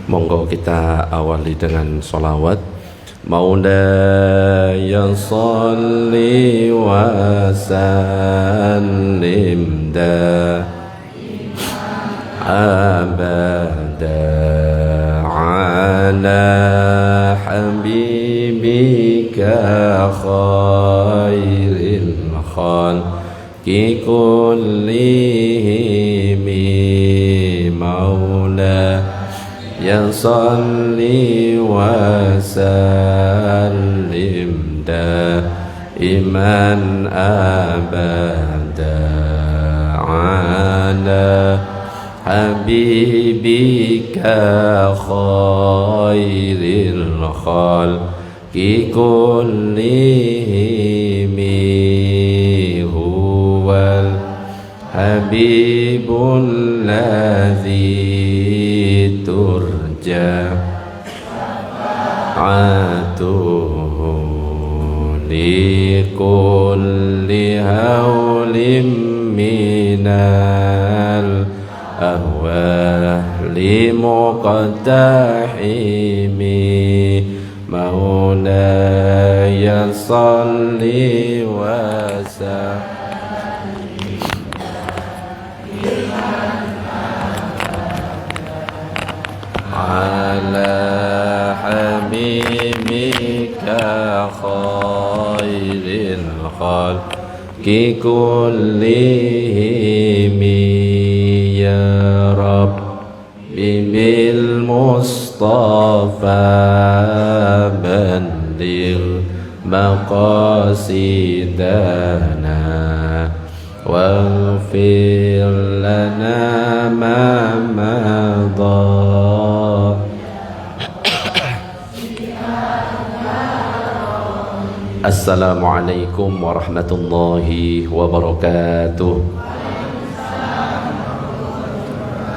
Monggo kita awali dengan sholawat. Maulaya salli wa sallim abada ala habibika khairil khalqi kullihim maula ya salli wa sallim daiman abada ala habibika khairil khalqi kullihim huwal habibul ladzi turja atuhu li kulli hawlim minal ahwali muqaddahimi maulaya salli wa sallim ala habibika khairil khalqi kullihim ya rabbi bil mustafa balligh maqasidana waghfir lana ma madha. Assalamualaikum warahmatullahi wabarakatuh.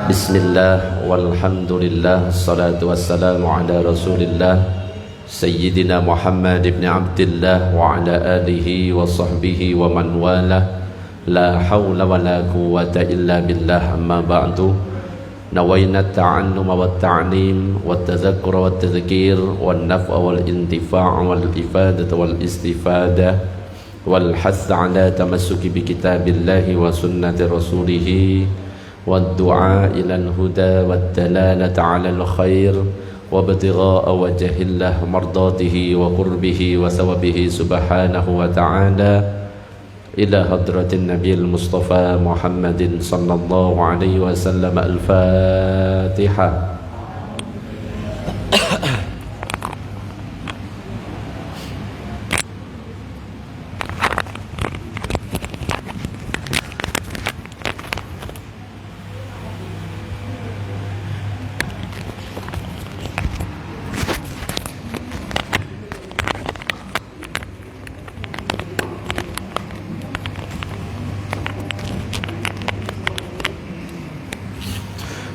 Bismillah walhamdulillah salatu wassalamu ala rasulillah Sayyidina Muhammad ibn Abdillah wa ala alihi wa sahbihi wa man walah. La hawla wa la quwwata illa billah, amma ba'du. Nawayna ta'annuma wa ta'lim wa tadhakkura wa tadhkir wa naf'a wal intifa' wal ifadata wal istifadah wal hath ala tamassuki bi kitabillahi wa sunnati rasulih wa du'a ila al-huda wa dalalata ala al-khair wa ibtigha'a wajhillah mardatihi wa qurbihi wa thawabihi subhanahu wa ta'ala ila hadratin nabiyil mustafa Muhammadin sallallahu alaihi wasallam. Al-Fatihah.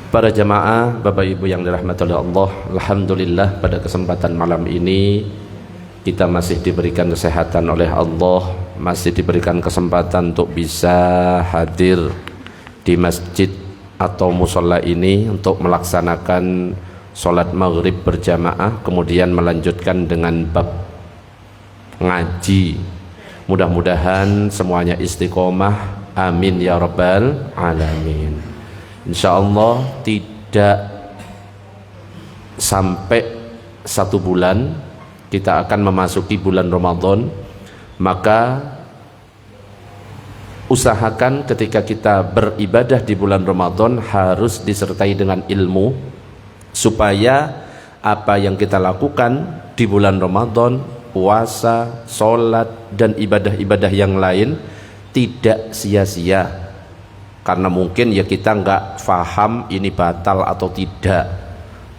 Para jamaah, Bapak Ibu yang dirahmati oleh Allah, alhamdulillah pada kesempatan malam ini kita masih diberikan kesehatan oleh Allah, masih diberikan kesempatan untuk bisa hadir di masjid atau musola ini untuk melaksanakan sholat maghrib berjamaah, kemudian melanjutkan dengan bab ngaji. Mudah-mudahan semuanya istiqomah, amin ya rabbal alamin. InsyaAllah tidak sampai 1 bulan kita akan memasuki bulan Ramadan. Maka usahakan ketika kita beribadah di bulan Ramadan harus disertai dengan ilmu, supaya apa yang kita lakukan di bulan Ramadan, puasa, sholat, dan ibadah-ibadah yang lain tidak sia-sia. Karena mungkin ya kita nggak faham ini batal atau tidak.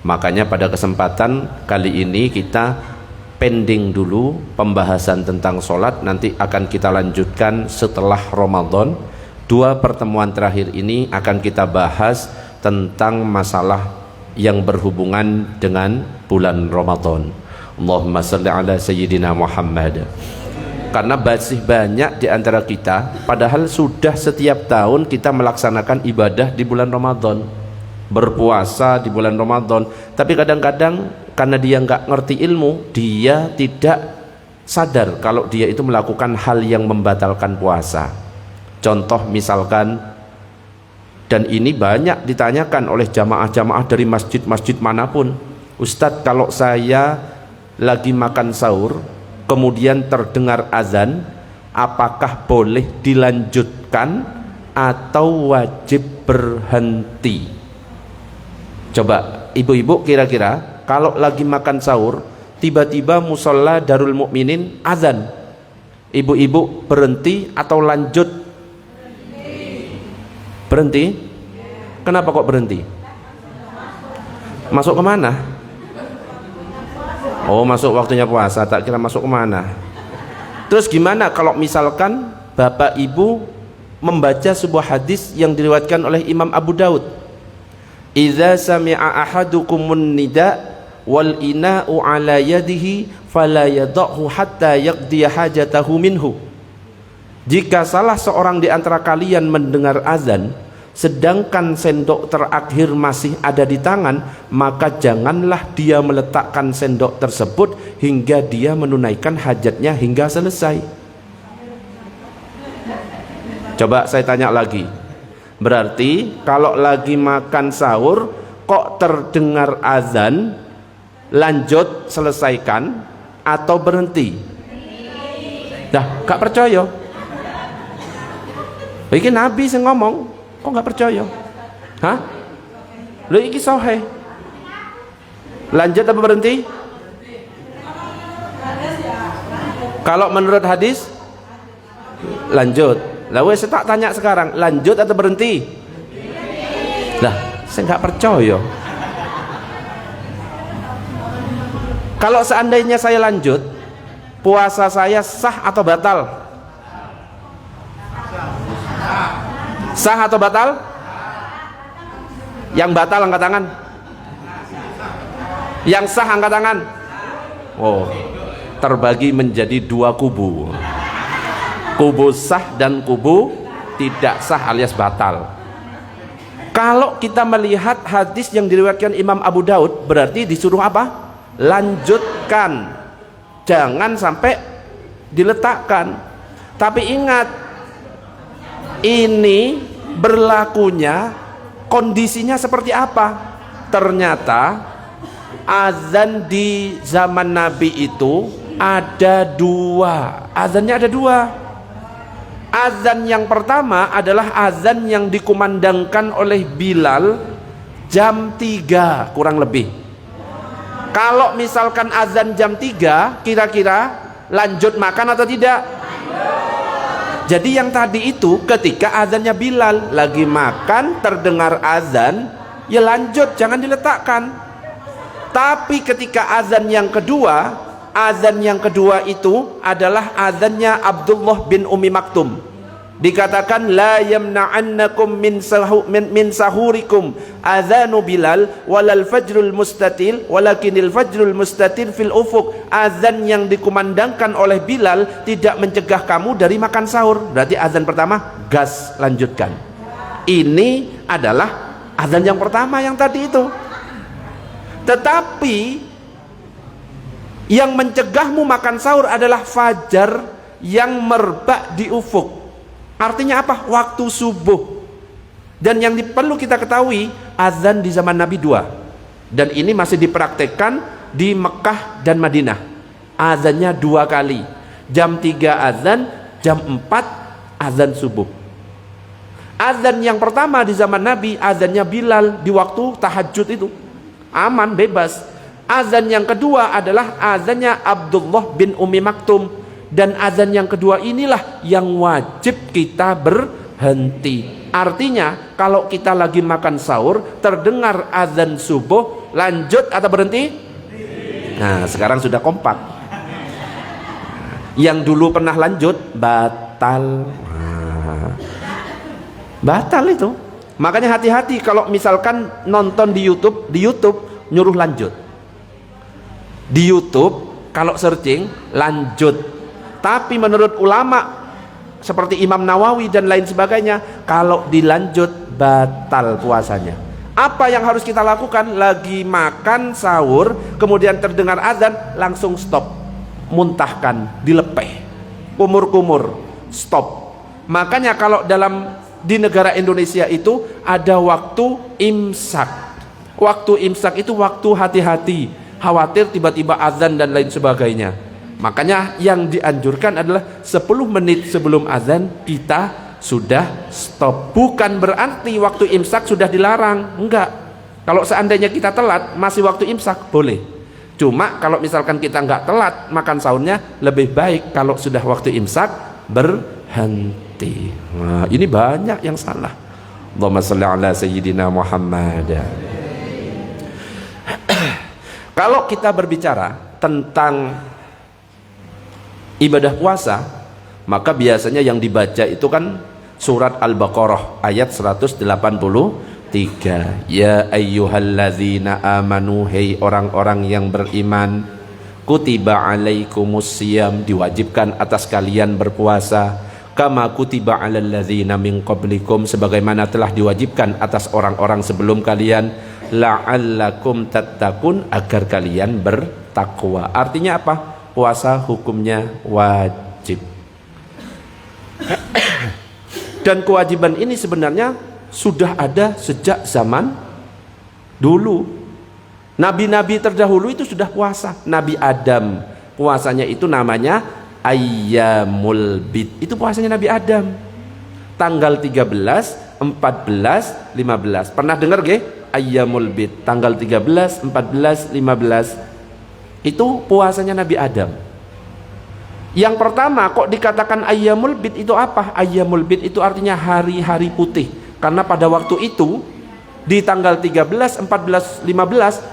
Makanya pada kesempatan kali ini kita pending dulu pembahasan tentang sholat. Nanti akan kita lanjutkan setelah Ramadan. 2 pertemuan terakhir ini akan kita bahas tentang masalah yang berhubungan dengan bulan Ramadan. Allahumma salli ala Sayyidina Muhammad. Karena masih banyak di antara kita padahal sudah setiap tahun kita melaksanakan ibadah di bulan Ramadan. berpuasa di bulan Ramadan, tapi kadang-kadang karena dia nggak ngerti ilmu, dia tidak sadar kalau dia itu melakukan hal yang membatalkan puasa. Contoh misalkan, dan ini banyak ditanyakan oleh jamaah-jamaah dari masjid-masjid manapun, Ustadz, kalau saya lagi makan sahur kemudian terdengar azan, apakah boleh dilanjutkan atau wajib berhenti? Coba ibu-ibu kira-kira kalau lagi makan sahur tiba-tiba musola Darul Mukminin azan, ibu-ibu berhenti atau lanjut? Berhenti. Kenapa kok berhenti? Masuk kemana? Oh, masuk waktunya puasa, tak kira masuk kemana. Terus gimana kalau misalkan bapak ibu membaca sebuah hadis yang diriwayatkan oleh Imam Abu Daud, idza sami'a ahadukumun nida wal ina'u ala yadihi fala yada'hu hatta yaqdiya hajatahu minhu. Jika salah seorang di antara kalian mendengar azan sedangkan sendok terakhir masih ada di tangan, maka janganlah dia meletakkan sendok tersebut hingga dia menunaikan hajatnya hingga selesai. Coba saya tanya lagi, berarti kalau lagi makan sahur kok terdengar azan, lanjut selesaikan atau berhenti? Dah gak percaya? Ini Nabi yang ngomong, kok nggak percaya? Hah? Lu iki sahih. Lanjut apa berhenti? Kalau menurut hadis lanjut. Lah wes tak tanya sekarang, lanjut atau berhenti? Lah, saya nggak percaya. Kalau seandainya saya lanjut, puasa saya sah atau batal? Sah atau batal? Yang batal angkat tangan. Yang sah angkat tangan. Oh, terbagi menjadi dua kubu. Kubu sah dan kubu tidak sah alias batal. Kalau kita melihat hadis yang diriwayatkan Imam Abu Daud, berarti disuruh apa? Lanjutkan. Jangan sampai diletakkan. Tapi ingat, ini berlakunya kondisinya seperti apa? Ternyata azan di zaman Nabi itu ada dua. Azannya ada dua. Azan yang pertama adalah azan yang dikumandangkan oleh Bilal jam 3 kurang lebih. Kalau misalkan azan jam 3, kira-kira lanjut makan atau tidak? Jadi yang tadi itu ketika azannya Bilal, lagi makan terdengar azan, ya lanjut, jangan diletakkan. Tapi ketika azan yang kedua itu adalah azannya Abdullah bin Ummi Maktum. Dikatakan la yamna'annakum min sahurikum azanu Bilal walal fajrul mustatil walakinil fajrul mustatil fil ufuq. Azan yang dikumandangkan oleh Bilal tidak mencegah kamu dari makan sahur. Berarti azan pertama gas, lanjutkan. Ini adalah azan yang pertama yang tadi itu. Tetapi yang mencegahmu makan sahur adalah fajar yang merbak di ufuk. Artinya apa? Waktu subuh. Dan yang perlu kita ketahui, azan di zaman Nabi 2. Dan ini masih dipraktekkan di Mekah dan Madinah. Azannya 2 kali. Jam 3 azan, jam 4 azan subuh. Azan yang pertama di zaman Nabi, azannya Bilal di waktu tahajud itu. Aman, bebas. Azan yang kedua adalah azannya Abdullah bin Ummi Maktum. Dan azan yang kedua inilah yang wajib kita berhenti. Artinya kalau kita lagi makan sahur terdengar azan subuh, lanjut atau berhenti? Nah, sekarang sudah kompak. Yang dulu pernah lanjut batal. Batal itu. Makanya hati-hati kalau misalkan nonton di YouTube nyuruh lanjut. Di YouTube kalau searching lanjut. Tapi menurut ulama seperti Imam Nawawi dan lain sebagainya, kalau dilanjut batal puasanya. Apa yang harus kita lakukan? Lagi makan sahur, kemudian terdengar azan, langsung stop, muntahkan, dilepeh, kumur-kumur, stop. Makanya kalau di negara Indonesia itu ada waktu imsak. Waktu imsak itu waktu hati-hati, khawatir tiba-tiba azan dan lain sebagainya. Makanya yang dianjurkan adalah 10 menit sebelum azan kita sudah stop. Bukan berarti waktu imsak sudah dilarang, enggak. Kalau seandainya kita telat masih waktu imsak boleh. Cuma kalau misalkan kita enggak telat makan sahurnya, lebih baik kalau sudah waktu imsak berhenti. Nah, ini banyak yang salah. Allahumma shalli ala sayyidina Muhammad. Kalau kita berbicara tentang ibadah puasa, maka biasanya yang dibaca itu kan surat Al-Baqarah ayat 183. Ya ayyuhalladzina amanu, hei orang-orang yang beriman, kutiba alaikumusiyam, diwajibkan atas kalian berpuasa, kama kutiba alal ladzina min qablikum, sebagaimana telah diwajibkan atas orang-orang sebelum kalian, la'allakum tattaqun, agar kalian bertakwa. Artinya apa? Puasa hukumnya wajib. Dan kewajiban ini sebenarnya sudah ada sejak zaman dulu. Nabi-nabi terdahulu itu sudah puasa. Nabi Adam puasanya itu namanya Ayyamul Bid. Itu puasanya Nabi Adam. Tanggal 13, 14, 15. Pernah dengar nggih? Ayyamul Bid. Tanggal 13, 14, 15. Itu puasanya Nabi Adam. Yang pertama kok dikatakan Ayyamul Bid itu apa? Ayyamul Bid itu artinya hari-hari putih. Karena pada waktu itu di tanggal 13, 14, 15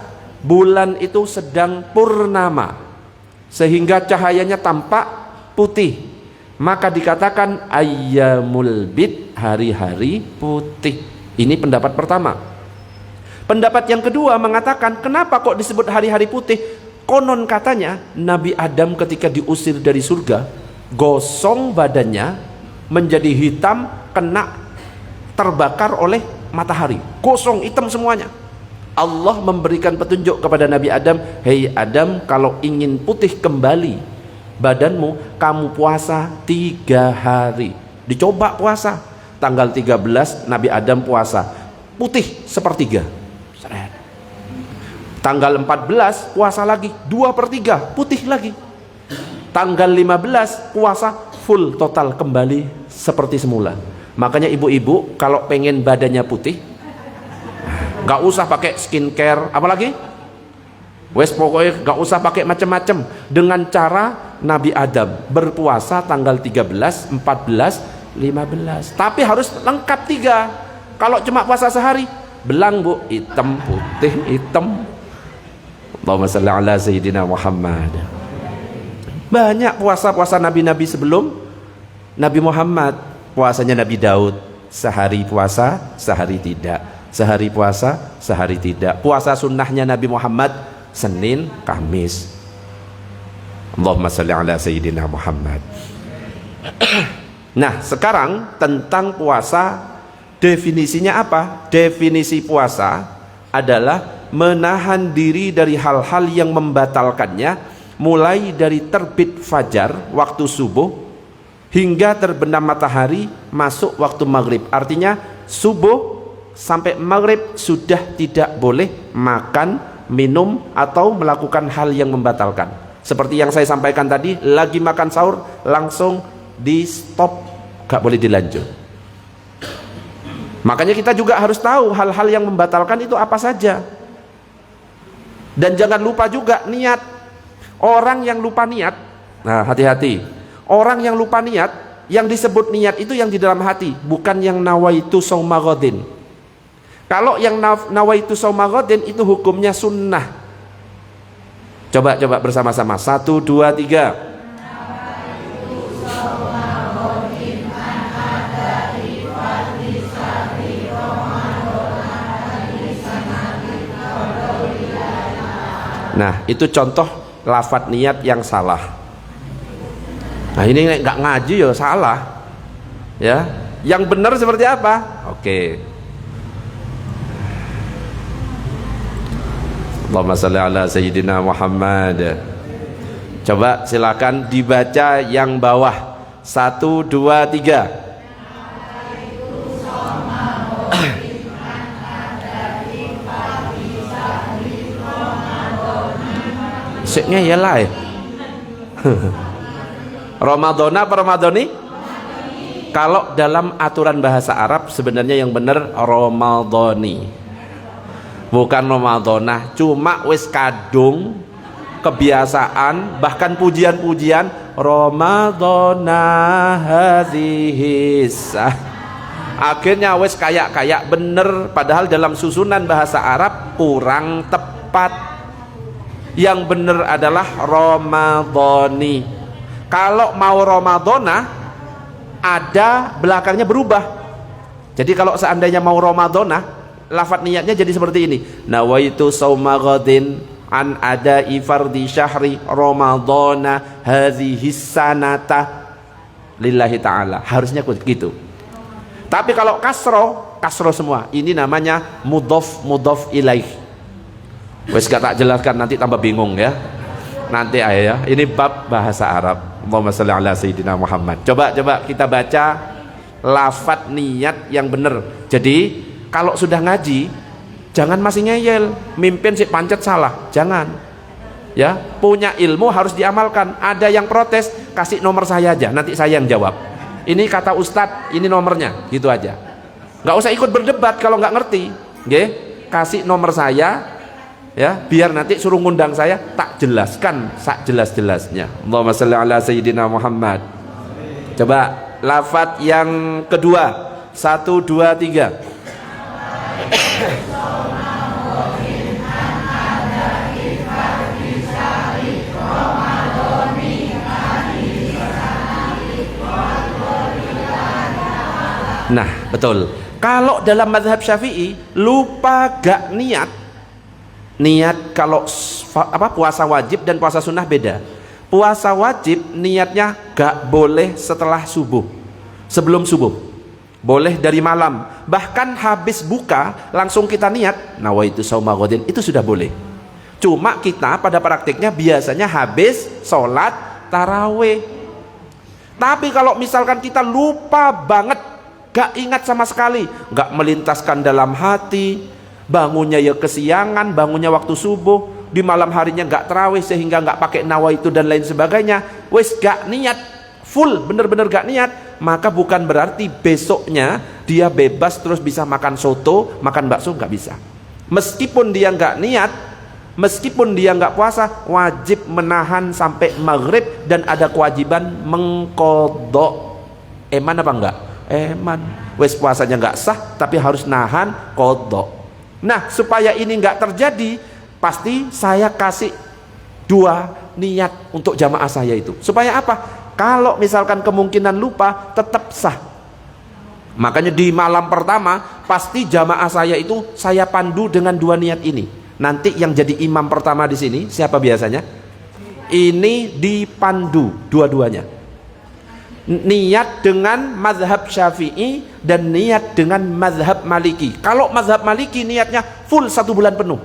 bulan itu sedang purnama, sehingga cahayanya tampak putih. Maka dikatakan Ayyamul Bid, hari-hari putih. Ini pendapat pertama. Pendapat yang kedua mengatakan, kenapa kok disebut hari-hari putih? Konon katanya Nabi Adam ketika diusir dari surga, gosong badannya menjadi hitam, kena terbakar oleh matahari, gosong hitam semuanya. Allah memberikan petunjuk kepada Nabi Adam, hei Adam, kalau ingin putih kembali badanmu, kamu puasa 3 hari. Dicoba puasa. Tanggal 13 Nabi Adam puasa, putih sepertiga. Tanggal 14 puasa lagi 2/3, putih lagi. Tanggal 15 puasa full total, kembali seperti semula. Makanya ibu-ibu kalau pengen badannya putih, nggak usah pakai skincare, apalagi wes pokoknya nggak usah pakai macam-macam. Dengan cara Nabi Adam berpuasa tanggal 13, 14, 15. Tapi harus lengkap 3. Kalau cuma puasa sehari, belang bu, hitam putih hitam. Allahumma shalli ala sayyidina Muhammad. Banyak puasa-puasa nabi-nabi sebelum Nabi Muhammad. Puasanya Nabi Daud, sehari puasa, sehari tidak. Sehari puasa, sehari tidak. Puasa sunnahnya Nabi Muhammad, Senin, Kamis. Allahumma shalli ala sayyidina Muhammad. Nah, sekarang tentang puasa, definisinya apa? Definisi puasa adalah menahan diri dari hal-hal yang membatalkannya, mulai dari terbit fajar waktu subuh hingga terbenam matahari masuk waktu maghrib. Artinya subuh sampai maghrib sudah tidak boleh makan, minum atau melakukan hal yang membatalkan. Seperti yang saya sampaikan tadi, lagi makan sahur langsung di stop, gak boleh dilanjut. Makanya kita juga harus tahu hal-hal yang membatalkan itu apa saja. Dan jangan lupa juga niat. Orang yang lupa niat, nah hati-hati. Orang yang lupa niat, yang disebut niat itu yang di dalam hati, bukan yang nawaitu shauma ghadin. Kalau yang nawaitu shauma ghadin itu hukumnya sunnah. Coba bersama-sama. 1, 2, 3. Nah, itu contoh lafadz niat yang salah. Nah, ini nggak ngaji ya salah. Ya, yang benar seperti apa? Oke. Allahumma salli ala Sayyidina Muhammad. Coba silakan dibaca yang bawah. 1, 2, 3. Siknya ya lah. Ramadhana apa Ramadhani? Kalau dalam aturan bahasa Arab sebenarnya yang benar Ramadhani, bukan Ramadhana. Cuma wis kadung kebiasaan, bahkan pujian-pujian Ramadhana hadhihi. Akhirnya wis kayak bener, padahal dalam susunan bahasa Arab kurang tepat. Yang bener adalah Ramadhani. Kalau mau Ramadhana ada belakangnya berubah. Jadi kalau seandainya mau Ramadhana, lafadz niatnya jadi seperti ini. Nawaitu shauma ghadin an ada'i fardhi syahri Ramadhana hadhihi sanata lillahi ta'ala. Harusnya gitu. Tapi kalau kasro semua. Ini namanya mudhaf ilaih. Wes gak tak jelaskan, nanti tambah bingung ya. Nanti ya. Ini bab bahasa Arab. Allahumma shalli ala Sayyidina Muhammad. Coba kita baca lafadz niat yang benar. Jadi kalau sudah ngaji jangan masih ngeyel, mimpin si pancet salah, jangan. Ya, punya ilmu harus diamalkan. Ada yang protes, kasih nomor saya aja, nanti saya yang jawab. Ini kata ustadz, ini nomornya, gitu aja. Nggak usah ikut berdebat kalau nggak ngerti. Nggih, kasih nomor saya. Ya, biar nanti suruh ngundang saya, tak jelaskan sak jelas-jelasnya. Allahumma shalli ala Sayyidina Muhammad. Coba lafadz yang kedua. 1, 2, 3. Nah, betul. Kalau dalam mazhab Syafi'i lupa gak niat kalau puasa wajib dan puasa sunnah beda. Puasa wajib niatnya gak boleh setelah subuh, sebelum subuh. Boleh dari malam, bahkan habis buka langsung kita niat nawaitu shauma ghadin, itu sudah boleh. Cuma kita pada praktiknya biasanya habis sholat tarawih. Tapi kalau misalkan kita lupa banget, gak ingat sama sekali, gak melintaskan dalam hati, bangunnya ya kesiangan, bangunnya waktu subuh, di malam harinya gak terawih sehingga gak pakai nawaitu dan lain sebagainya, wes gak niat full, bener-bener gak niat, maka bukan berarti besoknya dia bebas terus bisa makan soto, makan bakso, gak bisa. Meskipun dia gak niat, meskipun dia gak puasa, wajib menahan sampai maghrib dan ada kewajiban mengkodok. Eman apa enggak? Eman. Wes puasanya gak sah tapi harus nahan kodok. Nah, supaya ini nggak terjadi, pasti saya kasih 2 niat untuk jamaah saya itu. Supaya apa? Kalau misalkan kemungkinan lupa, tetap sah. Makanya di malam pertama, pasti jamaah saya itu saya pandu dengan 2 niat ini. Nanti yang jadi imam pertama di sini, siapa biasanya? Ini dipandu dua-duanya. Niat dengan mazhab Syafi'i dan niat dengan mazhab Maliki. Kalau mazhab Maliki niatnya full 1 bulan penuh.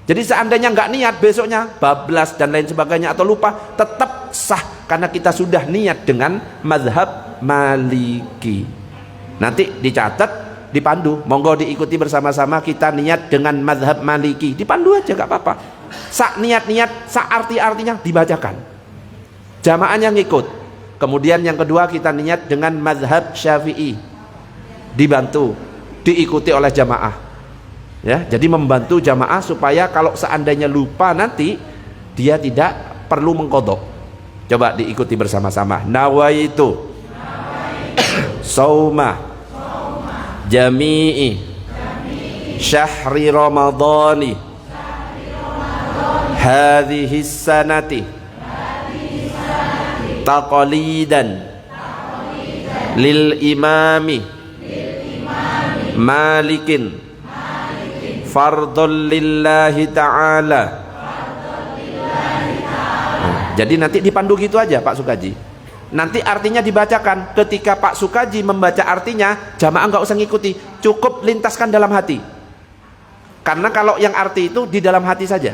Jadi seandainya nggak niat, besoknya bablas dan lain sebagainya atau lupa, tetap sah karena kita sudah niat dengan mazhab Maliki. Nanti dicatat, dipandu, monggo diikuti bersama-sama, kita niat dengan mazhab Maliki, dipandu aja gak apa-apa. Sak niat-niat, sak arti-artinya dibacakan, jamaahnya ngikut. Kemudian yang kedua kita niat dengan mazhab Syafi'i, dibantu, diikuti oleh jamaah. Ya, jadi membantu jamaah supaya kalau seandainya lupa nanti dia tidak perlu mengkodok. Coba diikuti bersama-sama. Nawaitu shauma jami'i syahri ramadhani hadhihi sanati taqlidan lil imami malikin fardhul lillahi ta'ala. Jadi nanti dipandu gitu aja Pak Sukaji. Nanti artinya dibacakan. Ketika Pak Sukaji membaca artinya, jamaah nggak usah ngikuti, cukup lintaskan dalam hati. Karena kalau yang arti itu di dalam hati saja,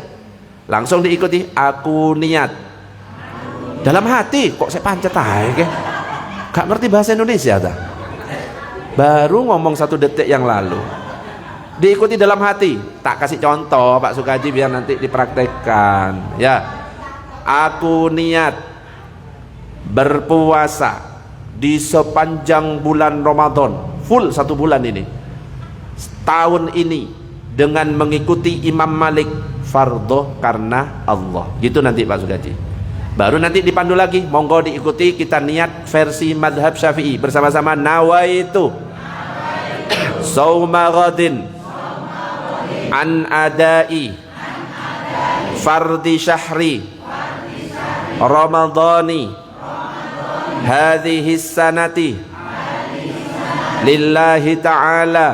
langsung diikuti, aku niat dalam hati. Kok saya pancet aja, gak ngerti bahasa Indonesia dah. Baru ngomong 1 detik yang lalu, diikuti dalam hati. Tak kasih contoh Pak Sukaji biar nanti dipraktekkan ya. Aku niat berpuasa di sepanjang bulan Ramadan, full 1 bulan ini, tahun ini, dengan mengikuti Imam Malik, fardhu karena Allah. Gitu nanti Pak Sukaji. Baru nanti dipandu lagi, monggo diikuti, kita niat versi madhab Syafi'i bersama-sama. Nawaitu sauma ghadin an adai fardi syahri ramadhani hadhihi sanati lillahi ta'ala.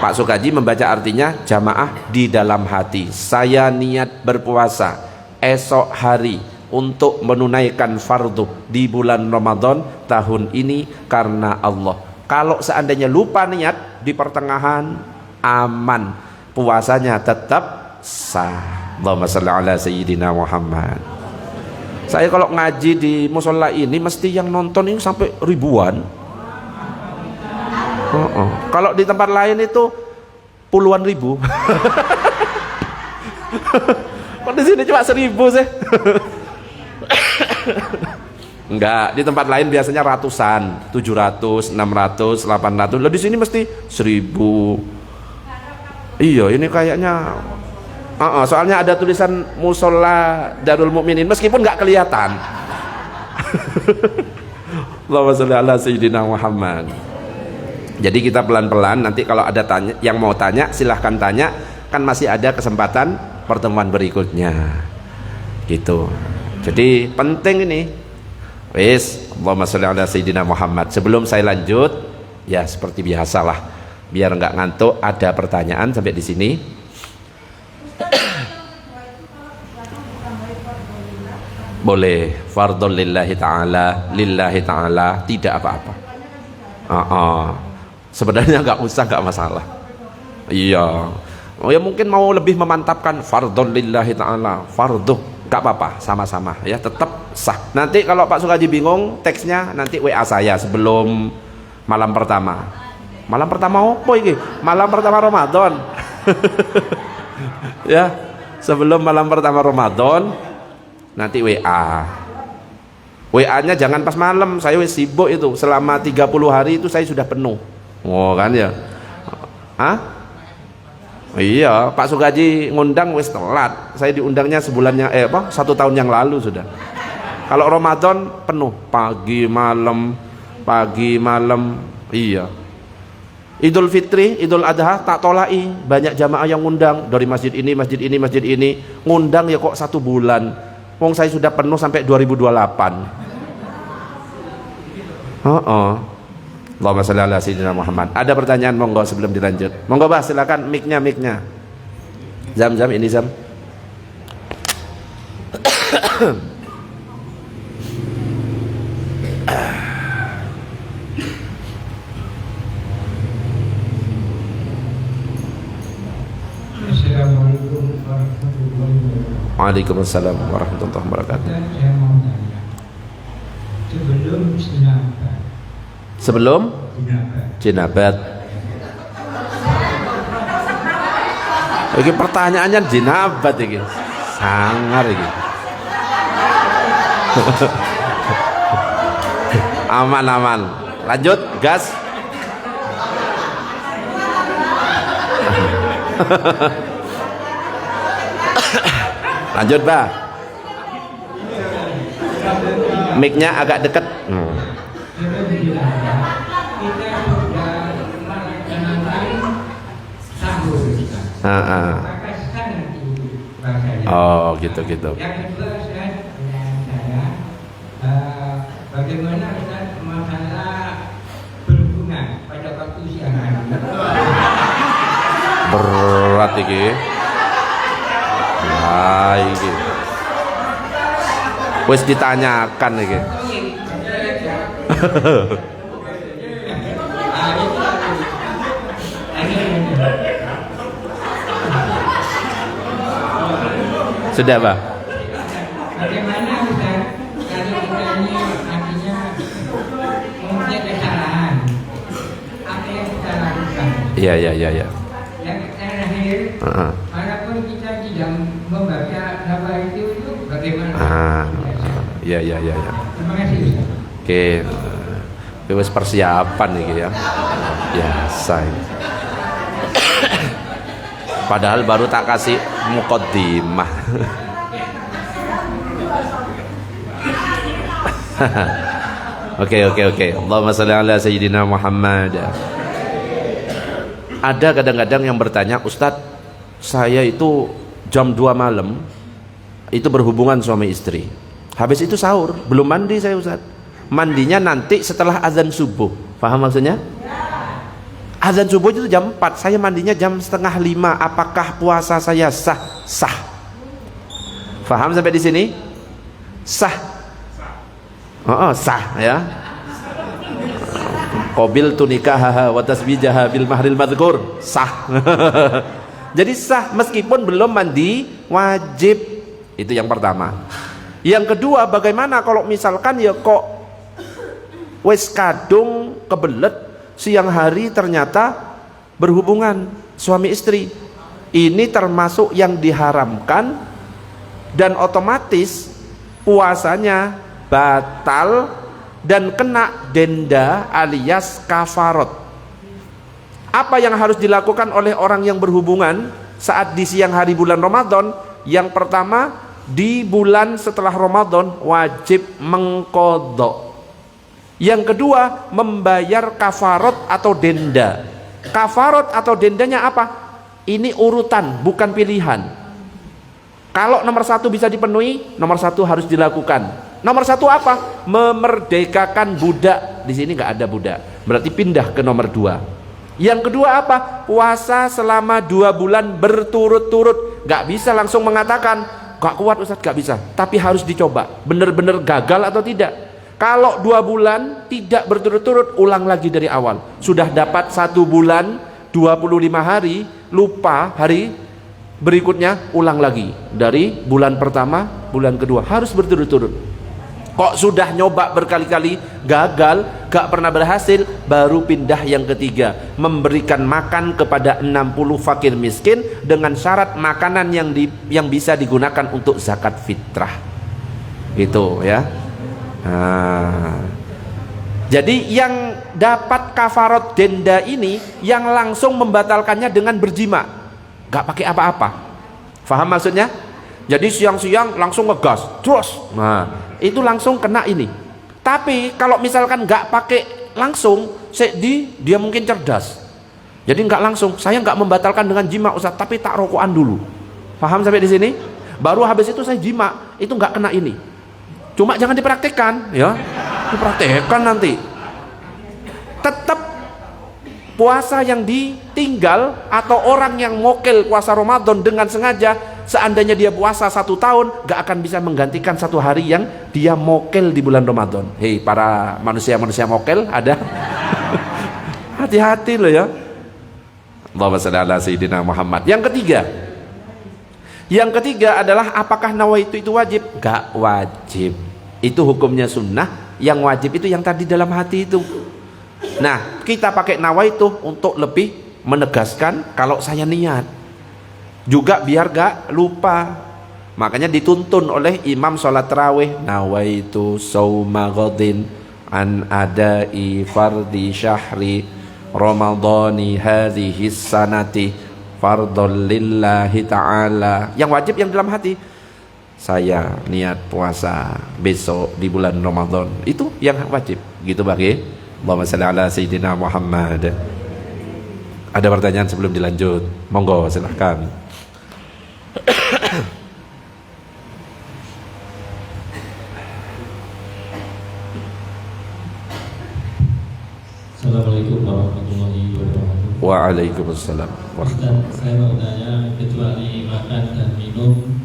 Pak Sukaji membaca artinya jamaah di dalam hati. Saya niat berpuasa esok hari untuk menunaikan fardu di bulan Ramadan tahun ini karena Allah. Kalau seandainya lupa niat di pertengahan, aman, puasanya tetap sah. Allahumma shalli ala sayyidina Muhammad. Saya kalau ngaji di musola ini mesti yang nonton ini sampai ribuan. Kalau di tempat lain itu puluhan ribu. Kok di sini cuma 1000 sih? Enggak, di tempat lain biasanya ratusan, 700, 600, 800. Lah di sini mesti 1000. Iya, ini kayaknya soalnya ada tulisan Musola Darul Mukminin meskipun nggak kelihatan. Allahumma sholli ala sayyidina Muhammad. Jadi kita pelan-pelan, nanti kalau ada yang mau tanya silahkan tanya, kan masih ada kesempatan pertemuan berikutnya gitu. Jadi penting ini. Wis, Allahumma sholli ala sayyidina Muhammad. Sebelum saya lanjut, ya seperti biasalah, biar nggak ngantuk, ada pertanyaan sampai di sini. Boleh, fardhu lillahi ta'ala, lillahi ta'ala, tidak apa-apa. Sebenarnya nggak usah, nggak masalah. Iya, ya mungkin mau lebih memantapkan fardhu lillahi ta'ala, fardhu, nggak apa-apa, sama-sama ya, tetap sah. Nanti kalau Pak Sukaji bingung teksnya, nanti WA saya sebelum malam pertama. Malam pertama apa ini? Malam pertama Ramadan. Ya, sebelum malam pertama Ramadan nanti WA. WA-nya jangan pas malam, saya sibuk itu. Selama 30 hari itu saya sudah penuh. Oh kan ya. Iya, Pak Sukaji ngundang wis telat. Saya diundangnya sebulannya 1 tahun yang lalu sudah. Kalau Ramadan penuh pagi malam. Iya. Idul Fitri, Idul Adha tak tolai, banyak jamaah yang ngundang dari masjid ini, masjid ini, ngundang ya kok 1 bulan. Wong saya sudah penuh sampai 2028. Allahumma sholli ala sayyidina Muhammad. Ada pertanyaan monggo sebelum dilanjut. Monggo Bah, silakan mic-nya. Zam ini Zam. Assalamualaikum warahmatullahi wabarakatuh. Waalaikumsalam warahmatullahi wabarakatuh. Saya mau tanya, Sebelum jinabat. Iki pertanyaannya jinabat iki. Sangar iki. Aman. Lanjut, gas. Lanjut, Bah. Mic-nya agak dekat. Oh, gitu. Yang kedua, saya bagaimana Ustaz masalah berhubungan pada waktu siang hari? Berat iki. Nah, iki. Wis ditanyakan iki. Sudah, Pak. Bagaimana Ustaz kalau kita ini artinya mempunyai kesalahan, apa yang kita lakukan? Iya. Yang terakhir, walaupun kita tidak membaca nama itu bagaimana? Iya. Terima kasih Ustaz. Oke. Bebas persiapan nih ya. Biasa. Padahal baru tak kasih muqaddimah. Oke. Allahumma shalli ala sayyidina Muhammad. Ada kadang-kadang yang bertanya, Ustadz, saya itu jam 2 malam itu berhubungan suami istri. Habis itu sahur, belum mandi saya Ustadz. Mandinya nanti setelah azan subuh. Paham maksudnya? Azan subuh itu jam 4, saya mandinya jam 4:30. Apakah puasa saya sah? Sah. Paham sampai di sini? Sah. Sah ya. Qabil tunikaha wa tasbijaha bil mahril madhkur. Sah. Jadi sah meskipun belum mandi wajib. Itu yang pertama. Yang kedua, bagaimana kalau misalkan ya kok wis kadung kebelet siang hari ternyata berhubungan suami istri. Ini termasuk yang diharamkan dan otomatis puasanya batal dan kena denda alias kafarot. Apa yang harus dilakukan oleh orang yang berhubungan saat di siang hari bulan Ramadan? Yang pertama, di bulan setelah Ramadan wajib mengqadha. Yang kedua, membayar kafarot atau denda. Kafarot atau dendanya apa? Ini urutan, bukan pilihan. Kalau nomor 1 bisa dipenuhi, nomor 1 harus dilakukan. Nomor 1 apa? Memerdekakan budak. Di sini nggak ada budak, berarti pindah ke nomor 2. Yang kedua apa? Puasa selama 2 bulan berturut-turut. Nggak bisa langsung mengatakan, gak kuat Ustaz, gak bisa. Tapi harus dicoba, benar-benar gagal atau tidak. Kalau 2 bulan tidak berturut-turut, ulang lagi dari awal. Sudah dapat 1 bulan 25 hari, lupa hari berikutnya, ulang lagi dari bulan pertama, bulan kedua, harus berturut-turut. Kok sudah nyoba berkali-kali gagal, gak pernah berhasil, baru pindah yang ketiga, memberikan makan kepada 60 fakir miskin dengan syarat makanan yang bisa digunakan untuk zakat fitrah. Gitu ya. Jadi yang dapat kafarot denda ini yang langsung membatalkannya dengan berjima, gak pakai apa-apa. Faham maksudnya? Jadi siang-siang langsung ngegas terus, nah itu langsung kena ini. Tapi kalau misalkan gak pakai langsung, dia mungkin cerdas, jadi gak langsung, saya gak membatalkan dengan jima Ustaz, tapi tak rokokan dulu. Paham sampai di sini? Baru habis itu saya jima, itu gak kena ini. Cuma jangan dipraktekkan ya, dipraktekkan nanti tetap puasa yang ditinggal. Atau orang yang mokel puasa Ramadan dengan sengaja, seandainya dia puasa 1 tahun, gak akan bisa menggantikan 1 hari yang dia mokel di bulan Ramadan. Hei para manusia-manusia mokel, ada hati-hati loh ya. Allahumma shalli ala sayyidina Muhammad. Yang ketiga adalah apakah nawaitu itu wajib? Gak wajib. Itu hukumnya sunnah. Yang wajib itu yang tadi dalam hati itu. Nah, kita pakai nawaitu untuk lebih menegaskan kalau saya niat. Juga biar gak lupa. Makanya dituntun oleh imam sholat tarawih, nawaitu sauma ghadin an adai fardi syahri ramadhani hadhihi sanati fardhon lillahi ta'ala. Yang wajib yang dalam hati, saya niat puasa besok di bulan Ramadan, itu yang wajib. Gitu bagi. Allahumma shalli ala sayyidina Muhammad. Ada pertanyaan sebelum dilanjut? Monggo silahkan. Assalamualaikum warahmatullahi wabarakatuh. Waalaikumsalam. Ustaz, saya mau tanya, kecuali makan dan minum,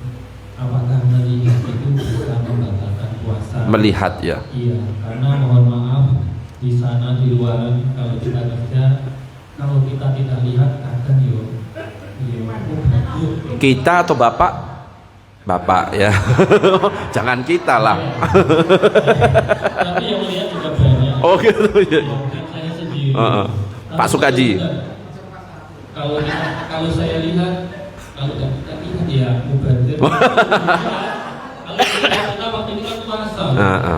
apakah melihat itu bisa membatalkan puasa? Melihat ya. Iya, karena mohon maaf di sana di luar kalau kita kerja, kalau kita tidak lihat kadang yo. Kita atau bapak? Bapak ya. Jangan kita lah. Tapi yang lihat juga banyak. Oh gitu ya. Mungkin saya sendiri. Pak Sukaji. Kalau saya lihat, kalau kita lihat ya mubazir. Kalau kita waktu ini kan puasa.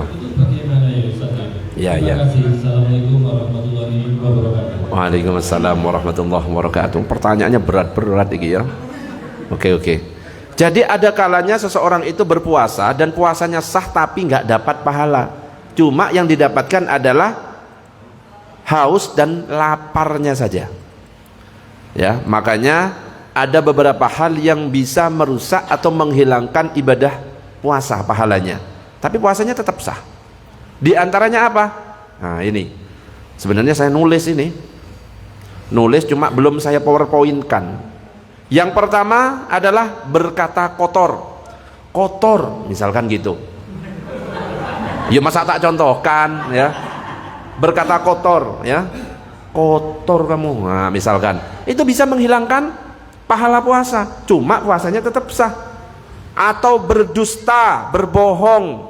Itu bagaimana ya Ustaz? Ya, Terima kasih. Assalamualaikum warahmatullahi wabarakatuh. Waalaikumsalam warahmatullahi wabarakatuh. Pertanyaannya berat-berat iki ya. Oke. Jadi ada kalanya seseorang itu berpuasa dan puasanya sah tapi nggak dapat pahala. Cuma yang didapatkan adalah haus dan laparnya saja. Ya, makanya ada beberapa hal yang bisa merusak atau menghilangkan ibadah puasa pahalanya. Tapi puasanya tetap sah. Di antaranya apa? Nah, ini. Sebenarnya saya nulis ini. Nulis cuma belum saya PowerPoint-kan. Yang pertama adalah berkata kotor. Kotor, misalkan gitu. Ya masa tak contohkan ya. Berkata kotor ya. Kotor kamu. Nah, misalkan itu bisa menghilangkan pahala puasa. Cuma puasanya tetap sah. Atau berdusta, berbohong,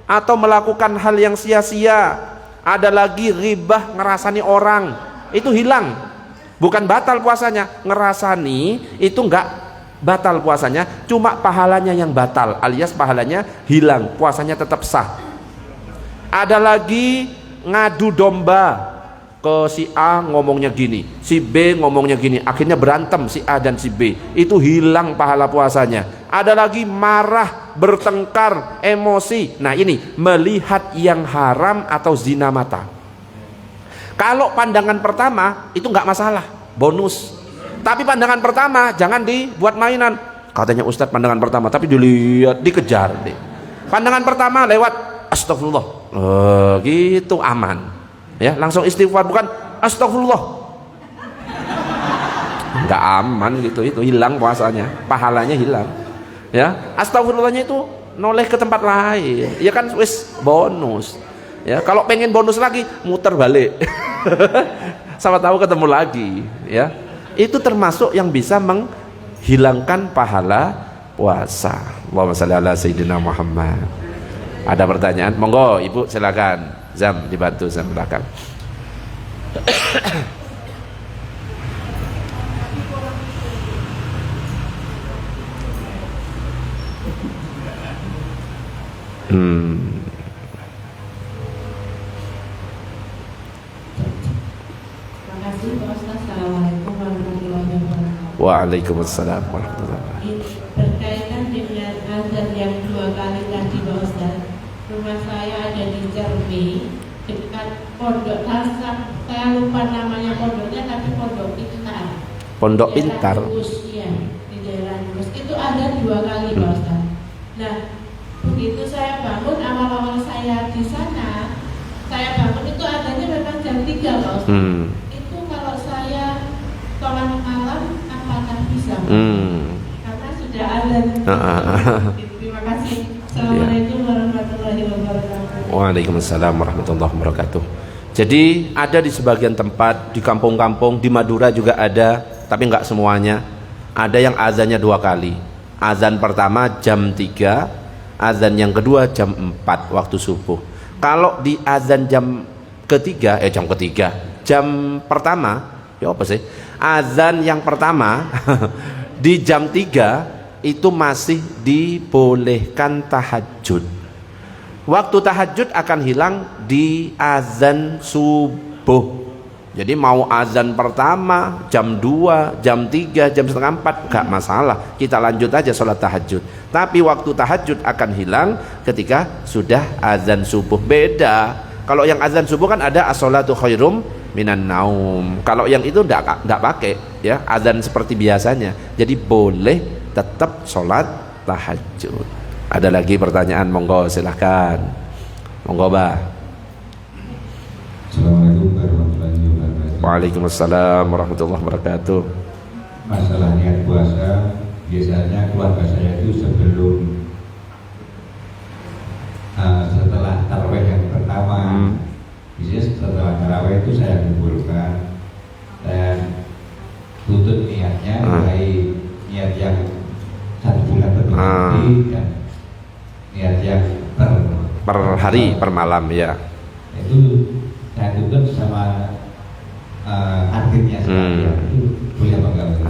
atau melakukan hal yang sia-sia. Ada lagi ghibah, ngerasani orang. Itu hilang. Bukan batal puasanya, ngerasani itu enggak batal puasanya, cuma pahalanya yang batal, alias pahalanya hilang, puasanya tetap sah. Ada lagi ngadu domba, ke si A ngomongnya gini, si B ngomongnya gini, akhirnya berantem si A dan si B, itu hilang pahala puasanya. Ada lagi marah, bertengkar, emosi. Nah ini melihat yang haram atau zina mata. Kalau pandangan pertama itu nggak masalah, bonus. Tapi pandangan pertama jangan dibuat mainan. Katanya Ustadz pandangan pertama, tapi dilihat, dikejar deh. Pandangan pertama lewat astagfirullah, gitu aman. Ya langsung istighfar, bukan astagfirullah. Nggak aman gitu, itu hilang puasanya, pahalanya hilang. Ya astagfirullahnya itu noleh ke tempat lain. Ya kan wis bonus. Ya kalau pengen bonus lagi muter balik. Sama tahu ketemu lagi ya. Itu termasuk yang bisa menghilangkan pahala puasa. Allahumma shalli ala sayyidina Muhammad. Ada pertanyaan? Monggo Ibu silakan. Zam dibantu Zam belakang. Assalamualaikum warahmatullahi wabarakatuh. Waalaikumsalam warahmatullahi wabarakatuh. Berkaitan dengan azan yang 2 kali tadi Pak Ustaz, rumah saya ada di Cermi dekat Pondok Tasam. Saya lupa namanya pondoknya, tapi Pondok Pintar. Pondok Pintar. Ya, di daerah Rus. Itu ada 2 kali Pak Ustaz. Nah, begitu saya bangun, awal-awal saya di sana, saya bangun itu adanya memang jam 3 Pak Ustaz. Sholat malam apakah bisa? Karena sudah azan. Terima kasih. Assalamualaikum warahmatullahi wabarakatuh. Waalaikumsalam warahmatullahi wabarakatuh. Jadi ada di sebagian tempat, di kampung-kampung, di Madura juga ada, tapi nggak semuanya. Ada yang azannya 2 kali. Azan pertama jam 3, azan yang kedua jam 4 waktu subuh. Kalau di azan jam ketiga, jam pertama, ya apa sih? Azan yang pertama di jam 3 itu masih dibolehkan tahajud. Waktu tahajud akan hilang di azan subuh. Jadi mau azan pertama jam 2, jam 3, jam setengah 4 gak masalah, kita lanjut aja sholat tahajud. Tapi waktu tahajud akan hilang ketika sudah azan subuh. Beda, kalau yang azan subuh kan ada as-sholatu khairum minan naum. Kalau yang itu enggak pakai ya, azan seperti biasanya. Jadi boleh tetap sholat tahajud. Ada lagi pertanyaan? Monggo silahkan. Monggo Bah. Assalamualaikum warahmatullahi wabarakatuh. Waalaikumsalam warahmatullahi wabarakatuh. Masalah niat puasa, biasanya keluarga saya itu sebelum setelah tarawih yang pertama, biasanya setelah tarawih itu saya kumpulkan dan tutup niatnya mulai niat yang 1 bulan berikutnya dan niat yang Per hari, per malam ya. Itu diaturkan sama akhirnya itu boleh apa enggak?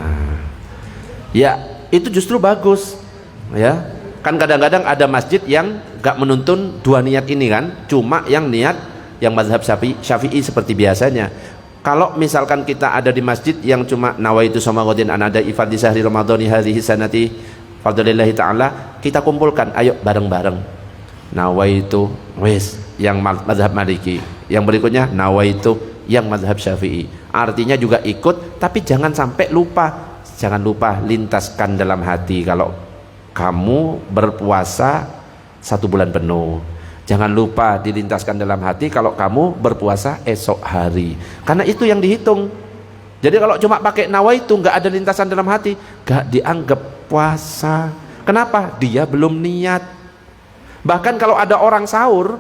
Ya, itu justru bagus. Ya. Kan kadang-kadang ada masjid yang gak menuntun dua niat ini kan, cuma yang niat yang mazhab Syafi'i seperti biasanya. Kalau misalkan kita ada di masjid yang cuma nawaitu samagodin anada ifad di sahri ramadhani hadhihi sanati fadlillahi ta'ala, kita kumpulkan, ayo bareng-bareng. Nawaitu wis yang mazhab Maliki, yang berikutnya nawaitu yang mazhab Syafi'i. Artinya juga ikut, tapi jangan sampai lupa. Jangan lupa lintaskan dalam hati kalau kamu berpuasa 1 bulan penuh. Jangan lupa dilintaskan dalam hati kalau kamu berpuasa esok hari, karena itu yang dihitung. Jadi kalau cuma pakai nawaitu nggak ada lintasan dalam hati, nggak dianggap puasa. Kenapa? Dia belum niat. Bahkan kalau ada orang sahur,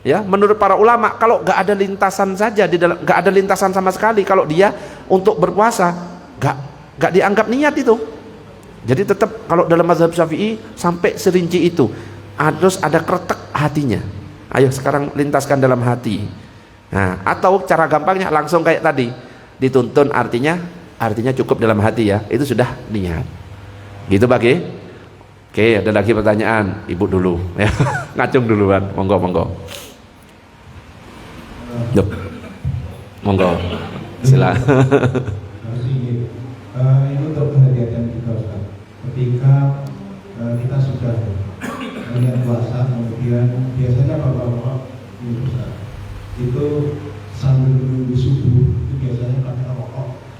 ya menurut para ulama, kalau nggak ada lintasan saja di dalam, nggak ada lintasan sama sekali, kalau dia untuk berpuasa nggak dianggap niat itu. Jadi tetap kalau dalam mazhab Syafi'i sampai serinci itu, harus ada kretek hatinya. Ayo sekarang lintaskan dalam hati. Nah, atau cara gampangnya langsung kayak tadi, dituntun artinya cukup dalam hati ya, itu sudah niat. Gitu Bagi. Oke, ada lagi pertanyaan, Ibu dulu ya. Ngacung duluan, monggo. Yuk. Monggo. Silakan. Ini untuk kehadiran kita Ustaz. Ketika kita sudah melihat puasa, kemudian biasanya bapak-bapak itu sambil menunggu subuh itu biasanya pakai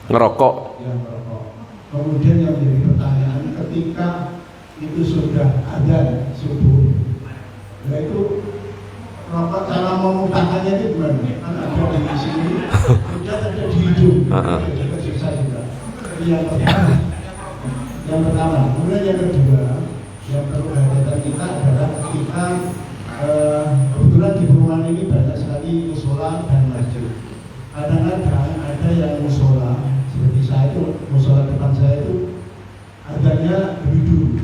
ngerokok. Ya, ngerokok. Kemudian yang menjadi pertanyaan, ketika itu sudah ada subuh, nah itu rokok cara memutahkannya itu gimana? Kan ada di sini, kemudian ada di hidung, juga susah juga. Yang pertama, kemudian yang kedua, yang perlu perhatian kita adalah ketika kebetulan di perumahan ini banyak sekali musola dan masjid. Kadang-kadang ada yang musola, seperti saya itu, musola depan saya itu adanya duduk.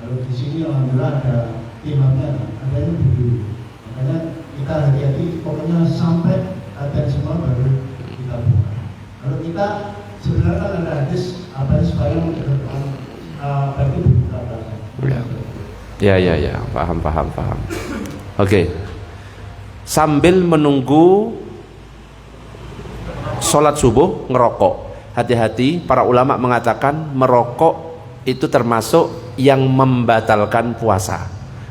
Kalau di sini alhamdulillah ada imamnya, ada yang duduk. Makanya kita hati-hati, pokoknya sampai ada semua baru kita buka. Kalau kita sebenarnya kan ada hadis apa supaya mendekat berarti buka puasa. Ya, paham. Oke. Sambil menunggu sholat subuh ngerokok. Hati-hati, para ulama mengatakan merokok itu termasuk yang membatalkan puasa.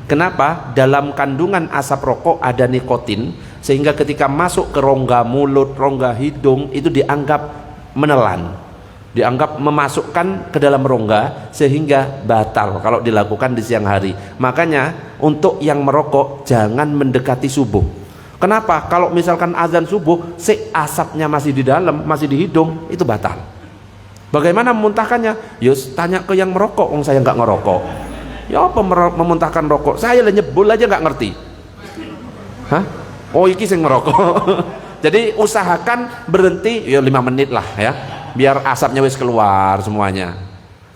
Kenapa? Dalam kandungan asap rokok ada nikotin, sehingga ketika masuk ke rongga mulut, rongga hidung itu dianggap menelan, dianggap memasukkan ke dalam rongga, sehingga batal kalau dilakukan di siang hari. Makanya untuk yang merokok jangan mendekati subuh. Kenapa? Kalau misalkan azan subuh, asapnya masih di dalam, masih di hidung, itu batal. Bagaimana memuntahkannya? Yus, tanya ke yang merokok, saya nggak ngerokok. Ya apa memuntahkan rokok? Saya nyebul aja nggak ngerti. Hah? Oh iki sing ngerokok. Jadi usahakan berhenti ya 5 menit lah ya, biar asapnya wis keluar semuanya.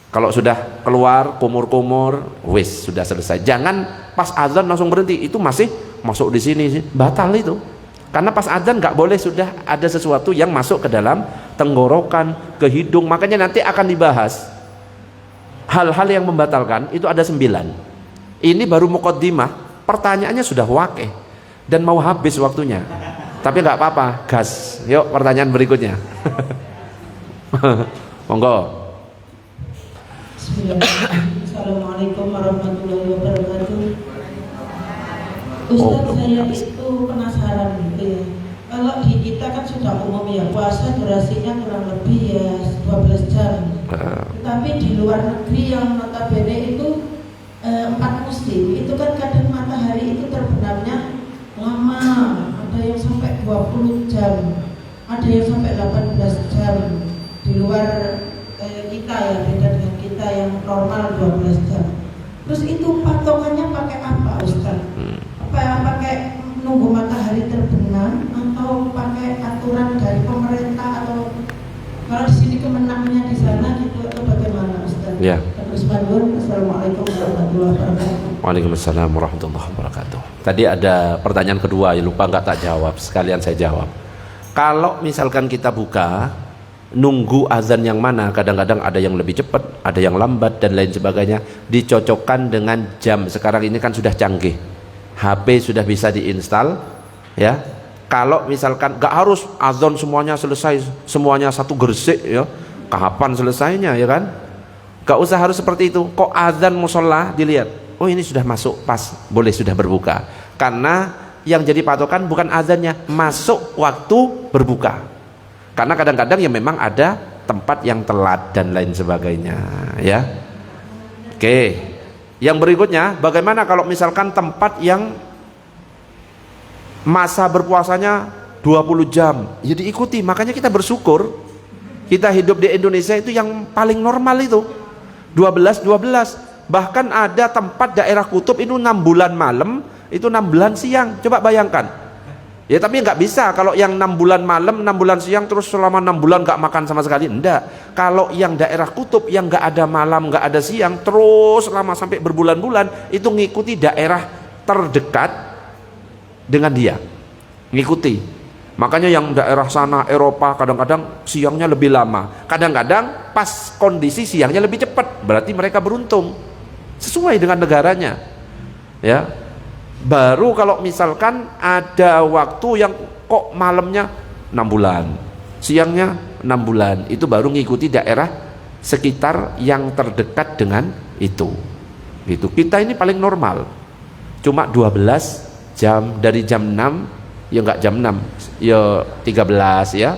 Kalau sudah keluar kumur-kumur, wis sudah selesai. Jangan pas azan langsung berhenti, itu masih masuk di sini, batal itu. Karena pas azan nggak boleh, sudah ada sesuatu yang masuk ke dalam tenggorokan, ke hidung. Makanya nanti akan dibahas hal-hal yang membatalkan, itu ada 9. Ini baru muqaddimah, pertanyaannya sudah wakeh dan mau habis waktunya. Tapi nggak apa-apa, gas. Yuk pertanyaan berikutnya. Monggo. Assalamualaikum warahmatullahi wabarakatuh. Ustaz, saya itu penasaran gitu ya. Kalau di kita kan sudah umum ya, puasa durasinya kurang lebih ya 12 jam. Tetapi di luar negeri yang notabene itu 4 musim, itu kan kadang matahari itu terbenamnya lama. Ada yang sampai 20 jam, ada yang sampai 18 jam. Di luar kita ya, beda dengan kita yang normal 12 jam. Terus itu patokannya pakai apa Ustaz? Pakai nunggu matahari terbenam atau pakai aturan dari pemerintah, atau kalau di sini kemenangannya di sana gitu, atau bagaimana Ustaz? Ya. Terus Assalamualaikum warahmatullahi wabarakatuh. Waalaikumsalam warahmatullahi wabarakatuh. Tadi ada pertanyaan kedua, ya lupa nggak tak jawab, sekalian saya jawab. Kalau misalkan kita buka, nunggu azan yang mana, kadang-kadang ada yang lebih cepat, ada yang lambat dan lain sebagainya, dicocokkan dengan jam. Sekarang ini kan sudah canggih, HP sudah bisa diinstal, ya. Kalau misalkan nggak harus azan semuanya selesai, semuanya satu gersik, ya, kapan selesainya, ya kan? Gak usah harus seperti itu. Kok azan musola dilihat, oh ini sudah masuk, pas boleh sudah berbuka. Karena yang jadi patokan bukan azannya, masuk waktu berbuka. Karena kadang-kadang ya memang ada tempat yang telat dan lain sebagainya, ya. Oke. Yang berikutnya, bagaimana kalau misalkan tempat yang masa berpuasanya 20 jam, ya diikuti. Makanya kita bersyukur kita hidup di Indonesia itu yang paling normal itu 12. Bahkan ada tempat daerah kutub itu 6 bulan malam, itu 6 bulan siang. Coba bayangkan. Ya tapi nggak bisa kalau yang 6 bulan malam, 6 bulan siang terus selama 6 bulan nggak makan sama sekali. Enggak. Kalau yang daerah kutub yang nggak ada malam, nggak ada siang, terus lama sampai berbulan-bulan, itu ngikuti daerah terdekat dengan dia. Ngikuti. Makanya yang daerah sana Eropa kadang-kadang siangnya lebih lama, kadang-kadang pas kondisi siangnya lebih cepat, berarti mereka beruntung sesuai dengan negaranya, ya. Baru kalau misalkan ada waktu yang kok malamnya 6 bulan, siangnya 6 bulan, itu baru ngikuti daerah sekitar yang terdekat dengan itu. Gitu. Kita ini paling normal, cuma 12 jam, dari jam 6 ya nggak jam 6 ya 13 ya,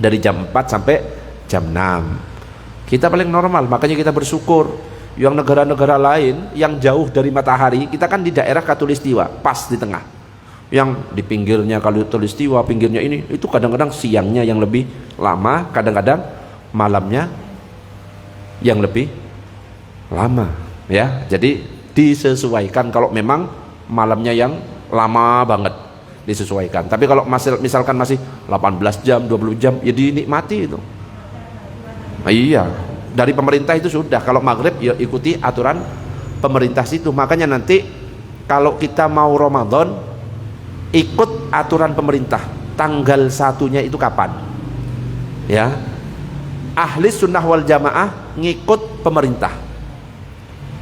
dari jam 4 sampai jam 6 kita paling normal. Makanya kita bersyukur. Yang negara-negara lain yang jauh dari matahari, kita kan di daerah Khatulistiwa, pas di tengah. Yang di pinggirnya Khatulistiwa, pinggirnya ini, itu kadang-kadang siangnya yang lebih lama, kadang-kadang malamnya yang lebih lama, ya. Jadi disesuaikan. Kalau memang malamnya yang lama banget, disesuaikan. Tapi kalau misalkan masih 18 jam, 20 jam, ya dinikmati itu. Iya, dari pemerintah itu sudah. Kalau maghrib ya ikuti aturan pemerintah situ. Makanya nanti kalau kita mau Ramadan, ikut aturan pemerintah. Tanggal 1-nya itu kapan? Ya, ahli sunnah wal jamaah ngikut pemerintah,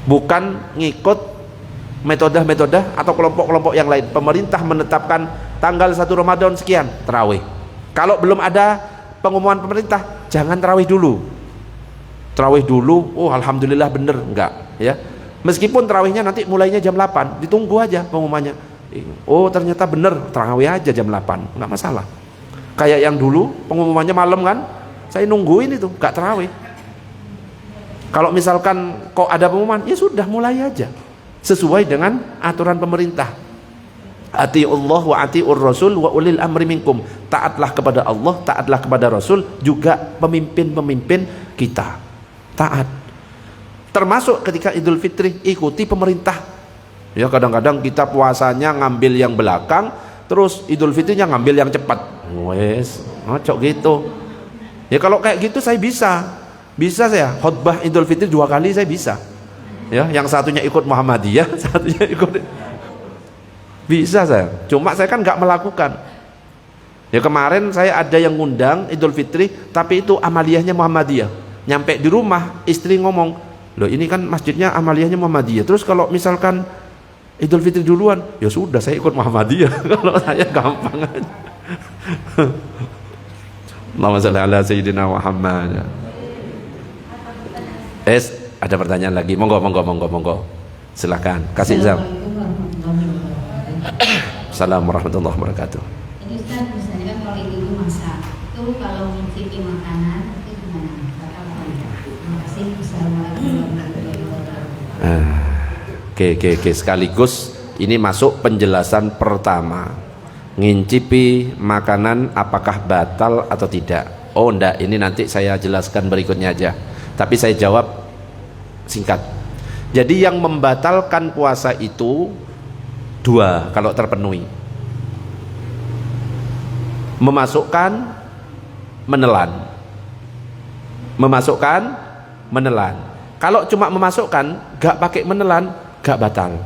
bukan ngikut metode-metode atau kelompok-kelompok yang lain. Pemerintah menetapkan tanggal 1 Ramadan sekian tarawih. Kalau belum ada pengumuman pemerintah, jangan tarawih dulu. Tarawih dulu, oh alhamdulillah bener, enggak, ya. Meskipun tarawihnya nanti mulainya jam 8, ditunggu aja pengumumannya. Oh ternyata bener, tarawih aja jam 8, enggak masalah. Kayak yang dulu pengumumannya malam kan, saya nungguin itu, enggak tarawih. Kalau misalkan kok ada pengumuman, ya sudah mulai aja sesuai dengan aturan pemerintah. Atiullah wa atiur rasul wa ulil amri minkum. Taatlah kepada Allah, taatlah kepada Rasul, juga pemimpin-pemimpin kita. Taat. Termasuk ketika Idul Fitri, ikuti pemerintah. Ya kadang-kadang kita puasanya ngambil yang belakang, terus Idul Fitrinya ngambil yang cepat. Wes, ngocok gitu. Ya kalau kayak gitu saya bisa saya khutbah Idul Fitri 2 kali saya bisa. Ya, yang satunya ikut Muhammadiyah, satunya ikut, bisa saya. Cuma saya kan nggak melakukan. Ya kemarin saya ada yang ngundang Idul Fitri, tapi itu amaliyahnya Muhammadiyah. Nyampe di rumah istri ngomong, loh ini kan masjidnya amaliyahnya Muhammadiyah. Terus kalau misalkan Idul Fitri duluan, ya sudah saya ikut Muhammadiyah. Kalau saya gampang aja. Allahumma shalli ala sayyidina Muhammad. Ada pertanyaan lagi, monggo. Silakan, kasih jam. Assalamualaikum warahmatullahi wabarakatuh. Jadi Ustaz, misalnya kan kalau ibu masak, itu kalau mencicipi makanan itu gimana? Batal apa enggak? Terima kasih. Assalamualaikum warahmatullahi wabarakatuh. Oke. Sekaligus ini masuk penjelasan pertama. Ngincipi makanan apakah batal atau tidak? Oh enggak, ini nanti saya jelaskan berikutnya aja. Tapi saya jawab singkat. Jadi yang membatalkan puasa itu 2 kalau terpenuhi. Memasukkan, menelan. Kalau cuma memasukkan, gak pakai menelan, gak batal.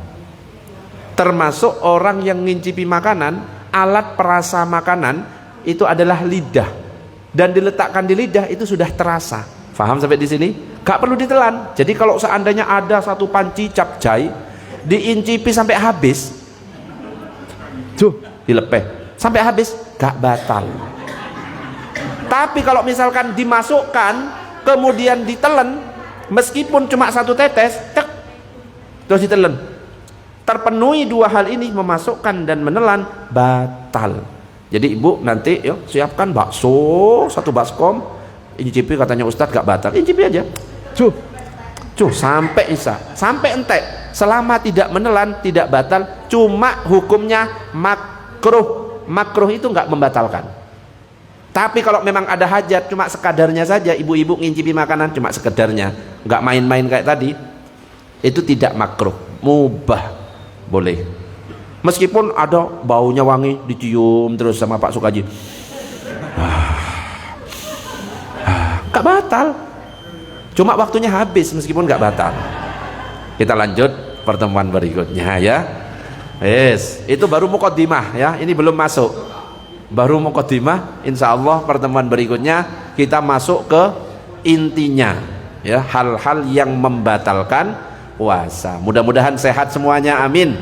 Termasuk orang yang ngincipi makanan, alat perasa makanan itu adalah lidah, dan diletakkan di lidah itu sudah terasa. Faham sampai di sini? Gak perlu ditelan. Jadi kalau seandainya ada satu panci capcay diincipi sampai habis, tuh dilepeh sampai habis, gak batal. Tapi kalau misalkan dimasukkan kemudian ditelan, meskipun cuma satu tetes, cek, terus ditelan, terpenuhi dua hal ini, memasukkan dan menelan, batal. Jadi ibu nanti yuk siapkan bakso, satu baskom, incipi, katanya Ustadz gak batal, incipi aja, cuh sampai isa, sampai entek, selama tidak menelan tidak batal. Cuma hukumnya makruh. Makruh itu gak membatalkan. Tapi kalau memang ada hajat, cuma sekadarnya saja, ibu-ibu ngincipi makanan cuma sekedarnya, nggak main-main kayak tadi, itu tidak makruh, mubah, boleh. Meskipun ada baunya wangi, dicium terus sama Pak Sukaji, nggak batal. Cuma waktunya habis, meskipun nggak batal. Kita lanjut pertemuan berikutnya ya. Yes, itu baru muqaddimah ya, ini belum masuk. Baru muqaddimah, insya Allah pertemuan berikutnya kita masuk ke intinya ya, hal-hal yang membatalkan puasa. Mudah-mudahan sehat semuanya, amin.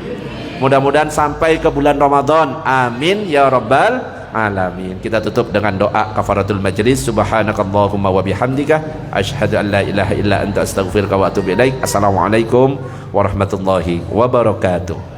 Mudah-mudahan sampai ke bulan Ramadan, amin ya rabbal alamin. Kita tutup dengan doa kafaratul majlis. Subhanakallahumma wa bihamdika asyhadu an la ilaha illa anta astaghfiruka wa atubu ilaik. Assalamualaikum warahmatullahi wabarakatuh.